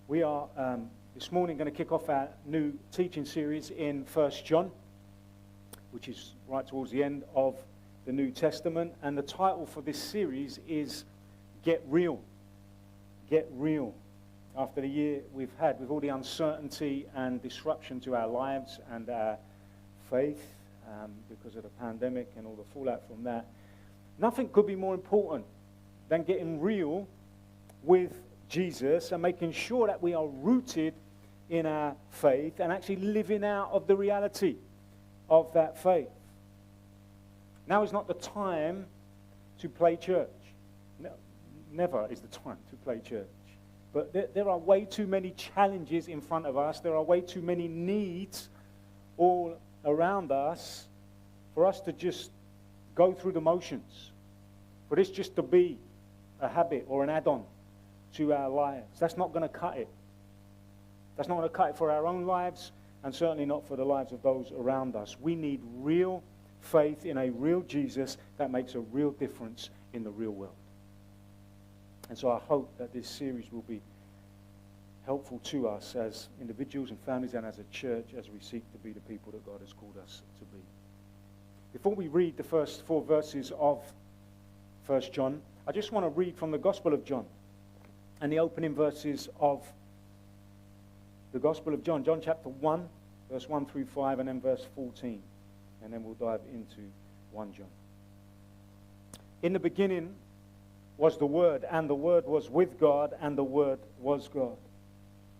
We are this morning going to kick off our new teaching series in 1 John, which is right towards the end of the New Testament. And the title for this series is Get Real. Get Real. After the year we've had with all the uncertainty and disruption to our lives and our faith because of the pandemic and all the fallout from that, nothing could be more important than getting real with Jesus and making sure that we are rooted in our faith and actually living out of the reality of that faith. Now is not the time to play church. No, never is the time to play church. But there are way too many challenges in front of us. There are way too many needs all around us for us to just go through the motions. For this just to be a habit or an add-on to our lives. That's not going to cut it. That's not going to cut it for our own lives and certainly not for the lives of those around us. We need real faith in a real Jesus that makes a real difference in the real world. And so I hope that this series will be helpful to us as individuals and families and as a church as we seek to be the people that God has called us to be. Before we read the first 4 verses of 1 John, I just want to read from the Gospel of John and the opening verses of the Gospel of John. John chapter 1, verse 1 through 5, and then verse 14. And then we'll dive into 1 John. In the beginning was the Word, and the Word was with God, and the Word was God.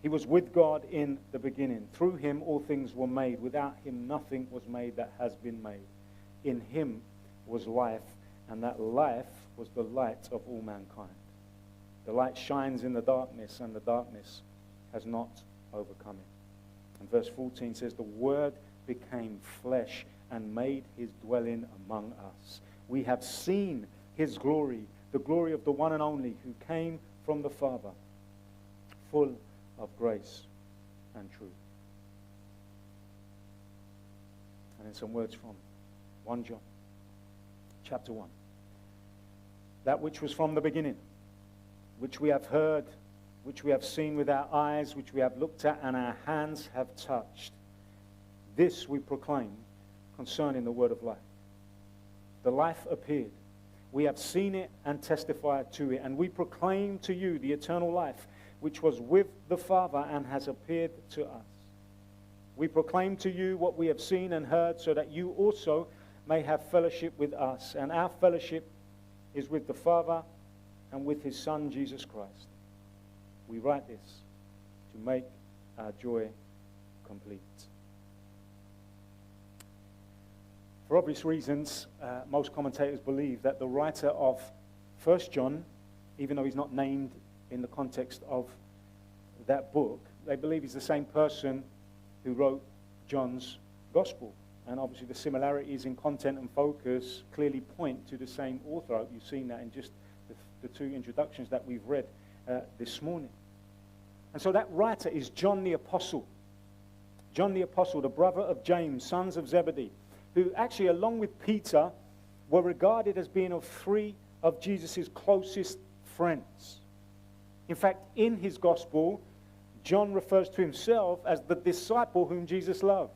He was with God in the beginning. Through him all things were made. Without him nothing was made that has been made. In him was life, and that life was the light of all mankind. The light shines in the darkness, and the darkness has not overcome it. And verse 14 says, the Word became flesh and made his dwelling among us. We have seen his glory, the glory of the one and only who came from the Father, full of grace and truth. And then some words from 1 John, chapter 1. That which was from the beginning, which we have heard, which we have seen with our eyes, which we have looked at and our hands have touched. This we proclaim concerning the word of life. The life appeared. We have seen it and testified to it. And we proclaim to you the eternal life, which was with the Father and has appeared to us. We proclaim to you what we have seen and heard, so that you also may have fellowship with us. And our fellowship is with the Father and with his Son, Jesus Christ. We write this to make our joy complete. For obvious reasons, most commentators believe that the writer of 1 John, even though he's not named in the context of that book, they believe he's the same person who wrote John's Gospel. And obviously the similarities in content and focus clearly point to the same author. I hope you've seen that in just the 2 introductions that we've read this morning. And so that writer is John the Apostle. John the Apostle, the brother of James, sons of Zebedee, who actually, along with Peter, were regarded as being of 3 of Jesus' closest friends. In fact, in his gospel, John refers to himself as the disciple whom Jesus loved.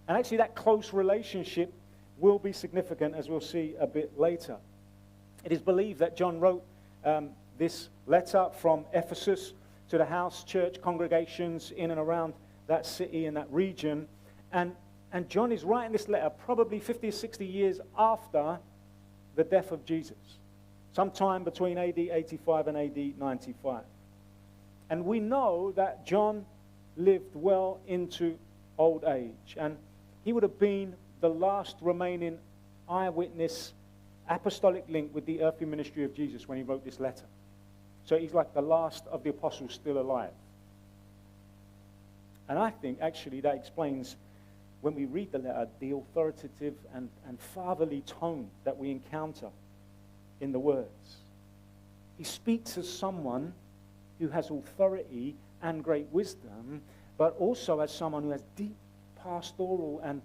And actually that close relationship will be significant, as we'll see a bit later. It is believed that John wrote this letter from Ephesus to the house church congregations in and around that city and that region. And John is writing this letter probably 50 or 60 years after the death of Jesus, sometime between AD 85 and AD 95. And we know that John lived well into old age, and he would have been the last remaining eyewitness apostolic link with the earthly ministry of Jesus when he wrote this letter. So he's like the last of the apostles still alive. And I think actually that explains, when we read the letter, the authoritative and fatherly tone that we encounter in the words. He speaks as someone who has authority and great wisdom, but also as someone who has deep pastoral and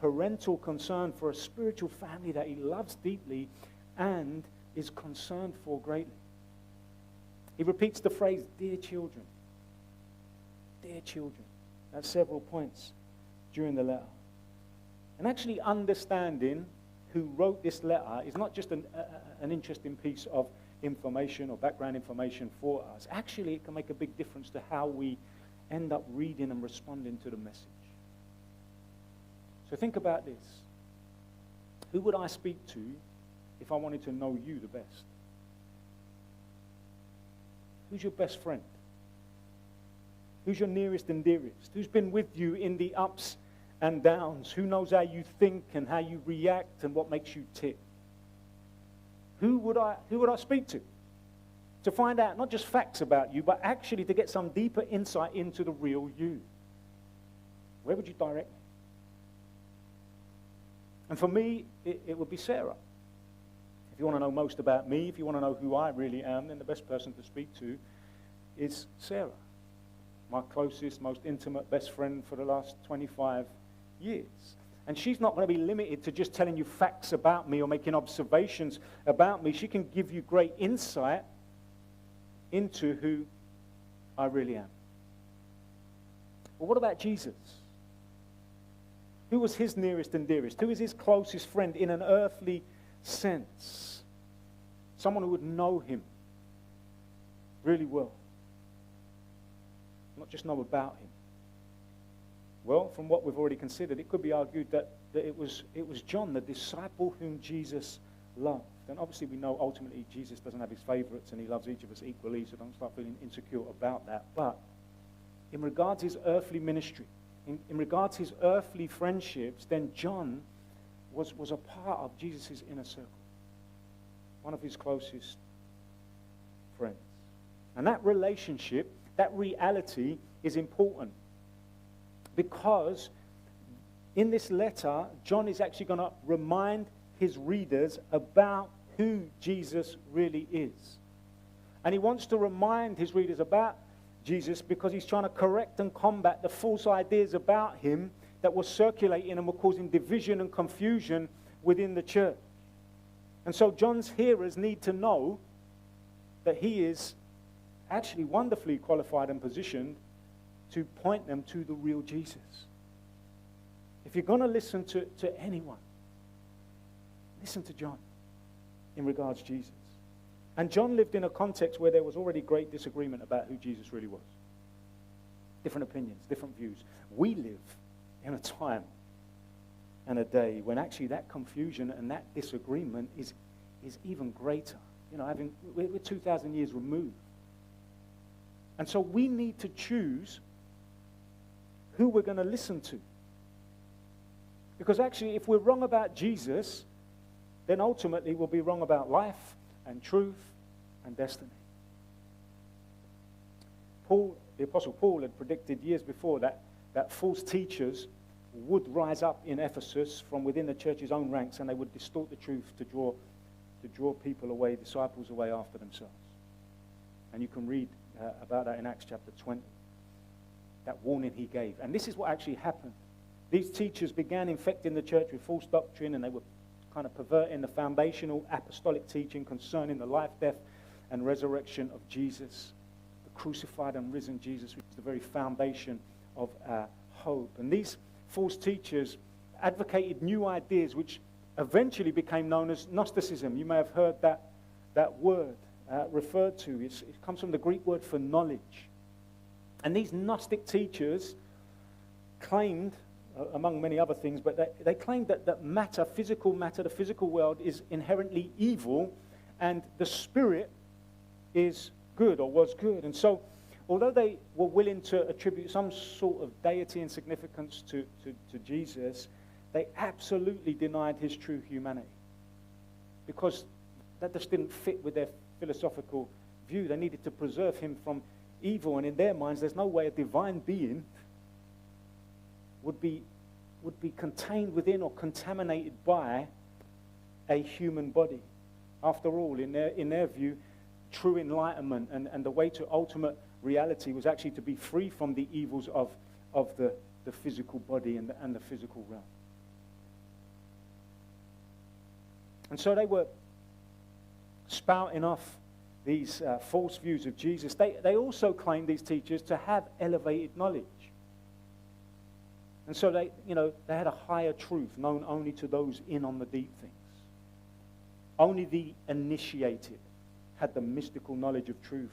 parental concern for a spiritual family that he loves deeply and is concerned for greatly. He repeats the phrase, dear children. Dear children. At several points during the letter. And actually understanding who wrote this letter is not just an interesting piece of information or background information for us. Actually, it can make a big difference to how we end up reading and responding to the message. So think about this. Who would I speak to if I wanted to know you the best? Who's your best friend? Who's your nearest and dearest? Who's been with you in the ups and downs? Who knows how you think and how you react and what makes you tick? Who would I speak to? To find out not just facts about you, but actually to get some deeper insight into the real you. Where would you direct me? And for me, it would be Sarah. If you want to know most about me, if you want to know who I really am, then the best person to speak to is Sarah. My closest, most intimate best friend for the last 25 years. And she's not going to be limited to just telling you facts about me or making observations about me. She can give you great insight into who I really am. Well, what about Jesus? Who was his nearest and dearest? Who is his closest friend in an earthly sense? Someone who would know him really well. Not just know about him. Well, from what we've already considered, it could be argued that it was John, the disciple whom Jesus loved. And obviously we know ultimately Jesus doesn't have his favorites and he loves each of us equally, so don't start feeling insecure about that. But in regards to his earthly ministry, in regards to his earthly friendships, then John was a part of Jesus' inner circle. One of his closest friends. And that relationship, that reality is important. Because in this letter, John is actually going to remind his readers about who Jesus really is. And he wants to remind his readers about Jesus because he's trying to correct and combat the false ideas about him that were circulating and were causing division and confusion within the church. And so John's hearers need to know that he is actually wonderfully qualified and positioned to point them to the real Jesus. If you're going to listen to anyone, listen to John in regards to Jesus. And John lived in a context where there was already great disagreement about who Jesus really was. Different opinions, different views. We live in a time and a day when actually that confusion and that disagreement is even greater. You know, we're 2,000 years removed. And so we need to choose who we're going to listen to. Because actually, if we're wrong about Jesus, then ultimately we'll be wrong about life and truth and destiny. The Apostle Paul had predicted years before that false teachers would rise up in Ephesus from within the church's own ranks, and they would distort the truth to draw people away, disciples away after themselves. And you can read about that in Acts chapter 20. That warning he gave. And this is what actually happened. These teachers began infecting the church with false doctrine, and they were kind of perverting the foundational apostolic teaching concerning the life, death, and resurrection of Jesus, the crucified and risen Jesus, which is the very foundation of our hope. And these false teachers advocated new ideas which eventually became known as Gnosticism. You may have heard that word referred to. It comes from the Greek word for knowledge. And these Gnostic teachers claimed, among many other things, but they claimed that matter, physical matter, the physical world is inherently evil, and the spirit is good or was good. And so, although they were willing to attribute some sort of deity and significance to Jesus, they absolutely denied his true humanity. Because that just didn't fit with their philosophical view. They needed to preserve him from evil, and in their minds, there's no way a divine being would be contained within or contaminated by a human body. After all, in their view, true enlightenment and the way to ultimate reality was actually to be free from the evils of the physical body and the physical realm. And so they were spouting off these false views of Jesus, they also claim, these teachers, to have elevated knowledge. And so they had a higher truth known only to those in on the deep things. Only the initiated had the mystical knowledge of truth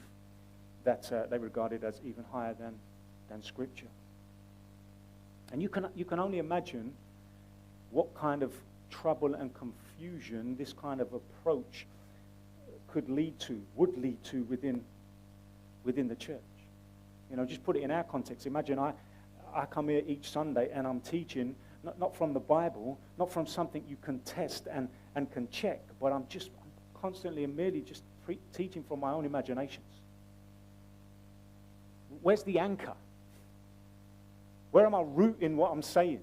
that they regarded as even higher than Scripture. And you can only imagine what kind of trouble and confusion this kind of approach would lead to within the church. Just put it in our context. Imagine I come here each Sunday and I'm teaching, not from the Bible, not from something you can test and can check, but I'm constantly and merely just teaching from my own imaginations. Where's the anchor? Where am I rooting what I'm saying?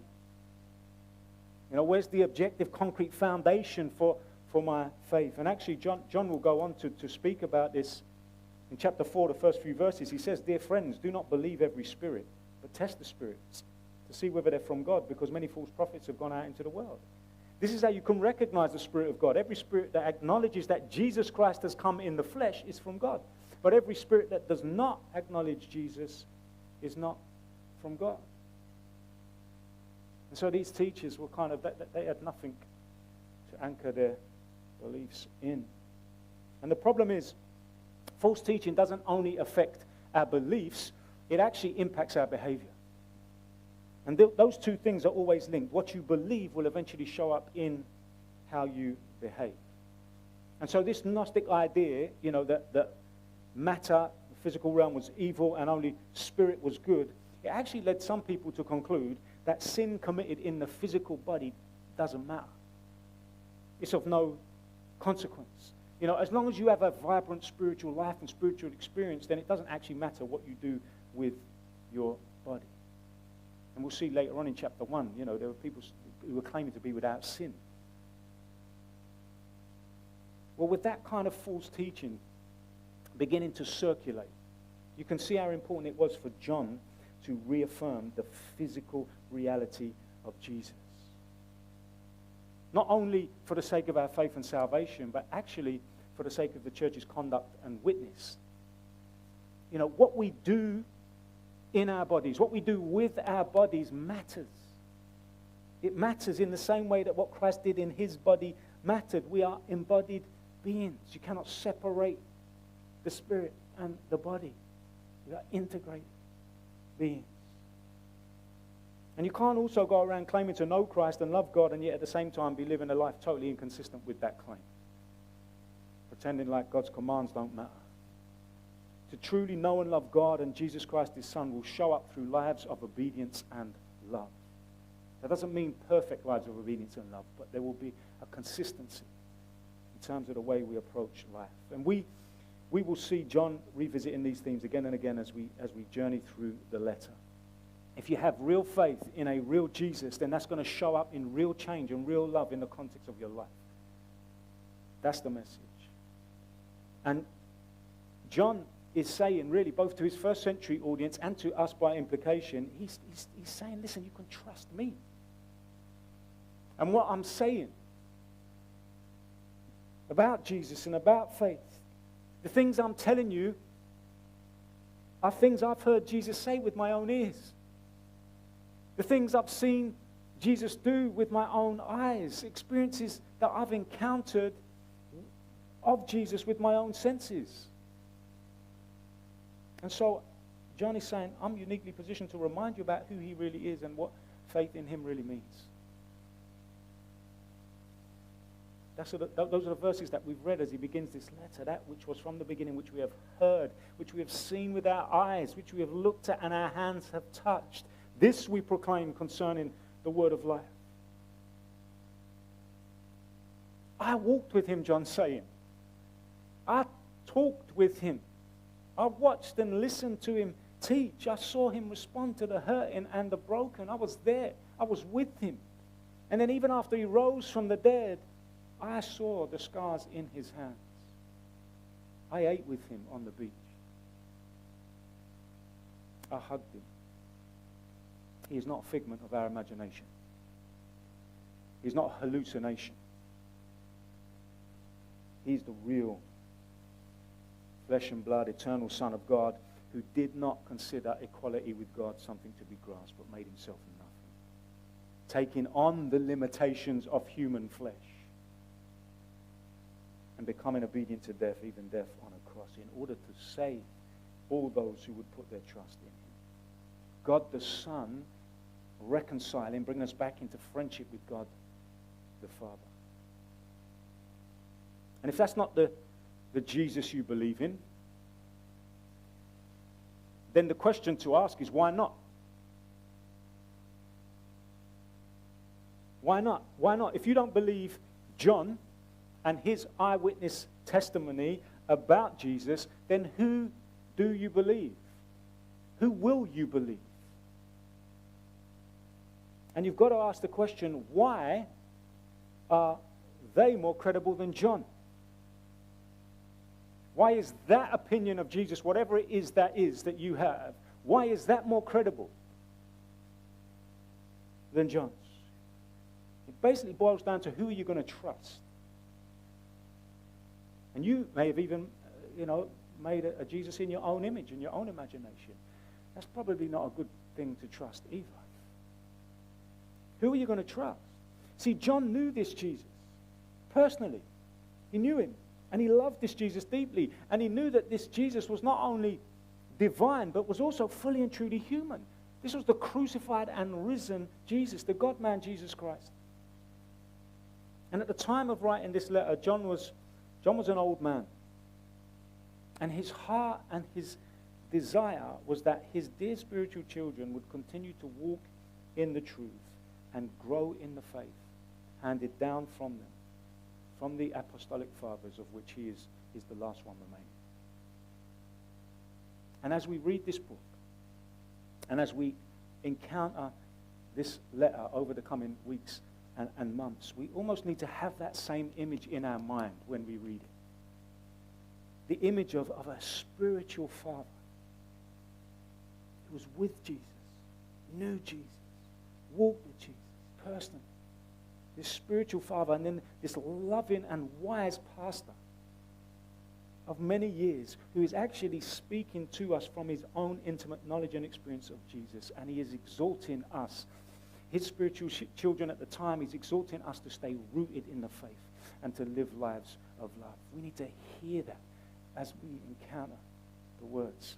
Where's the objective, concrete foundation for my faith? And actually, John will go on to speak about this in chapter 4, the first few verses. He says, "Dear friends, do not believe every spirit, but test the spirits to see whether they're from God, because many false prophets have gone out into the world." This is how you can recognize the Spirit of God. Every spirit that acknowledges that Jesus Christ has come in the flesh is from God. But every spirit that does not acknowledge Jesus is not from God. And so these teachers were they had nothing to anchor their beliefs in. And the problem is, false teaching doesn't only affect our beliefs, it actually impacts our behavior. And those two things are always linked. What you believe will eventually show up in how you behave. And so this Gnostic idea, that matter, the physical realm, was evil and only spirit was good, it actually led some people to conclude that sin committed in the physical body doesn't matter. It's of no consequence. As long as you have a vibrant spiritual life and spiritual experience, then it doesn't actually matter what you do with your body. And we'll see later on in chapter 1, there were people who were claiming to be without sin. Well, with that kind of false teaching beginning to circulate, you can see how important it was for John to reaffirm the physical reality of Jesus. Not only for the sake of our faith and salvation, but actually for the sake of the church's conduct and witness. What we do in our bodies, what we do with our bodies matters. It matters in the same way that what Christ did in his body mattered. We are embodied beings. You cannot separate the spirit and the body. We are integrated beings. And you can't also go around claiming to know Christ and love God and yet at the same time be living a life totally inconsistent with that claim. Pretending like God's commands don't matter. To truly know and love God and Jesus Christ, his Son, will show up through lives of obedience and love. That doesn't mean perfect lives of obedience and love, but there will be a consistency in terms of the way we approach life. And we will see John revisiting these themes again and again as we journey through the letter. If you have real faith in a real Jesus, then that's going to show up in real change and real love in the context of your life. That's the message. And John is saying, really, both to his first century audience and to us by implication, he's saying, listen, you can trust me. And what I'm saying about Jesus and about faith, the things I'm telling you are things I've heard Jesus say with my own ears. The things I've seen Jesus do with my own eyes, experiences that I've encountered of Jesus with my own senses. And so John is saying, I'm uniquely positioned to remind you about who he really is and what faith in him really means. Those are the verses that we've read as he begins this letter, that which was from the beginning, which we have heard, which we have seen with our eyes, which we have looked at and our hands have touched. This we proclaim concerning the word of life. I walked with him, John's saying. I talked with him. I watched and listened to him teach. I saw him respond to the hurting and the broken. I was there. I was with him. And then even after he rose from the dead, I saw the scars in his hands. I ate with him on the beach. I hugged him. He is not a figment of our imagination. He's not a hallucination. He's the real flesh and blood, eternal Son of God, who did not consider equality with God something to be grasped, but made himself nothing, taking on the limitations of human flesh and becoming obedient to death, even death on a cross, in order to save all those who would put their trust in him. God the Son reconciling, bringing us back into friendship with God the Father. And if that's not the Jesus you believe in, then the question to ask is, why not? Why not? Why not? If you don't believe John and his eyewitness testimony about Jesus, then who do you believe? Who will you believe? And you've got to ask the question, why are they more credible than John? Why is that opinion of Jesus, whatever it is that you have, why is that more credible than John's? It basically boils down to, who are you going to trust? And you may have even, made a Jesus in your own image, in your own imagination. That's probably not a good thing to trust either. Who are you going to trust? See, John knew this Jesus personally. He knew him. And he loved this Jesus deeply. And he knew that this Jesus was not only divine, but was also fully and truly human. This was the crucified and risen Jesus, the God-man Jesus Christ. And at the time of writing this letter, John was an old man. And his heart and his desire was that his dear spiritual children would continue to walk in the truth and grow in the faith handed down from them, from the apostolic fathers, of which he is the last one remaining. And as we read this book, and as we encounter this letter over the coming weeks and months, we almost need to have that same image in our mind when we read it. The image of a spiritual father who was with Jesus, knew Jesus, walked with Jesus personally. This spiritual father, and then this loving and wise pastor of many years who is actually speaking to us from his own intimate knowledge and experience of Jesus, and he is exhorting us, his spiritual children at the time, he's exhorting us to stay rooted in the faith and to live lives of love. We need to hear that as we encounter the words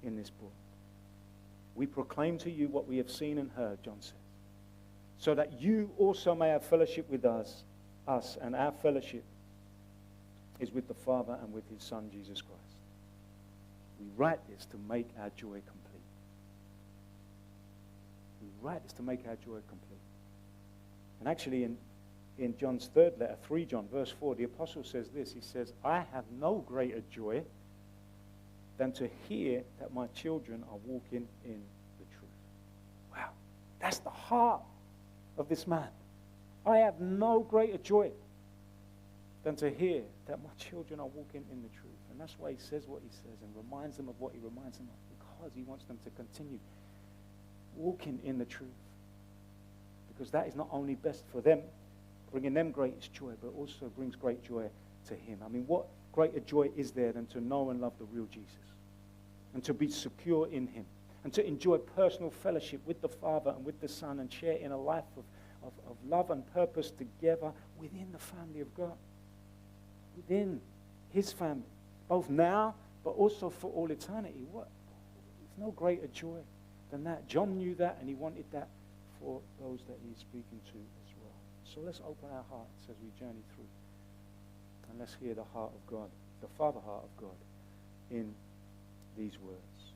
in this book. We proclaim to you what we have seen and heard, John says, so that you also may have fellowship with us, and our fellowship is with the Father and with his Son, Jesus Christ. We write this to make our joy complete. We write this to make our joy complete. And actually in John's third letter, 3 John, verse 4, the apostle says this. He says, I have no greater joy than to hear that my children are walking in the truth. Wow, that's the heart of this man. I have no greater joy than to hear that my children are walking in the truth. And that's why he says what he says and reminds them of what he reminds them of, because he wants them to continue walking in the truth. Because that is not only best for them, bringing them greatest joy, but also brings great joy to him. I mean, what greater joy is there than to know and love the real Jesus, and to be secure in him, and to enjoy personal fellowship with the Father and with the Son, and share in a life of love and purpose together within the family of God, within his family, both now but also for all eternity. What? There's no greater joy than that. John knew that, and he wanted that for those that he's speaking to as well. So let's open our hearts as we journey through, and let's hear the heart of God, the Father heart of God, in these words.